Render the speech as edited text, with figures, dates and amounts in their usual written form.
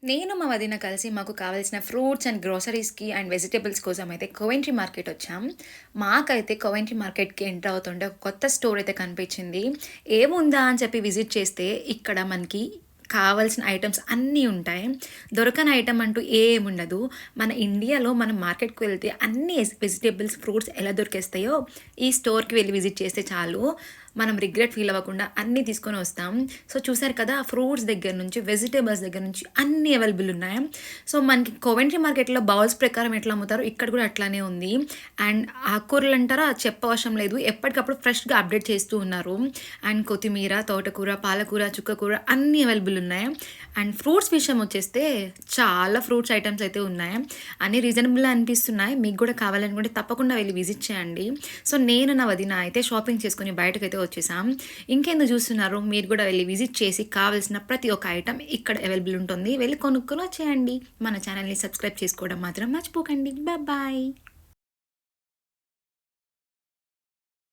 నేను మా వదిన కలిసి మాకు కావాల్సిన ఫ్రూట్స్ అండ్ గ్రోసరీస్‌కి అండ్ వెజిటబుల్స్ కోసం అయితే కోవెంట్రీ మార్కెట్ వచ్చాం. మాకైతే కోవెంట్రీ మార్కెట్‌కి ఎంటర్ అవుతుంటే ఒక కొత్త స్టోర్ అయితే కనిపించింది. ఏముందా అని చెప్పి విజిట్ చేస్తే ఇక్కడ మనకి కావాల్సిన ఐటెమ్స్ అన్నీ ఉంటాయి. దొరకని ఐటెమ్ అంటూ ఏముండదు. మన ఇండియాలో మనం మార్కెట్‌కి వెళ్తే అన్ని వెజిటబుల్స్, ఫ్రూట్స్ ఎలా దొరికేస్తాయో ఈ స్టోర్‌కి వెళ్లి విజిట్ చేస్తే చాలు. మనం రిగ్రెట్ ఫీల్ అవ్వకుండా అన్నీ తీసుకొని వస్తాం. సో చూసారు కదా! ఫ్రూట్స్ దగ్గర నుంచి, వెజిటబుల్స్ దగ్గర నుంచి అన్నీ అవైలబుల్ ఉన్నాయి. సో మనకి కోవెంట్రీ మార్కెట్‌లో బౌల్స్ ప్రకారం ఎట్లా అమ్ముతారో ఇక్కడ కూడా అట్లానే ఉంది. అండ్ ఆకుకూరలు అంటారా చెప్పవసరం లేదు. ఎప్పటికప్పుడు ఫ్రెష్‌గా అప్డేట్ చేస్తూ ఉన్నారు. అండ్ కొత్తిమీర, తోటకూర, పాలకూర, చుక్కకూర అన్నీ అవైలబుల్ ఉన్నాయి. అండ్ ఫ్రూట్స్ విషయం వచ్చేస్తే చాలా ఫ్రూట్స్ ఐటెమ్స్ అయితే ఉన్నాయి. అన్నీ రీజనబుల్ అనిపిస్తున్నాయి. మీకు కూడా కావాలనుకుంటే తప్పకుండా వెళ్లి విజిట్ చేయండి. సో నేను నా వదిన అయితే షాపింగ్ చేసుకొని బయటకైతే వచ్చేసాం. ఇంకెందుకు చూస్తున్నారు? మీరు కూడా వెళ్లి విజిట్ చేసి కావాల్సిన ప్రతి ఒక్క ఐటెం ఇక్కడ అవైలబుల్ ఉంటుంది. వెళ్లి కొనుక్కొని వచ్చేయండి. మన ఛానల్‌ని సబ్స్క్రైబ్ చేసుకోవడం మాత్రం మర్చిపోకండి. బాయ్.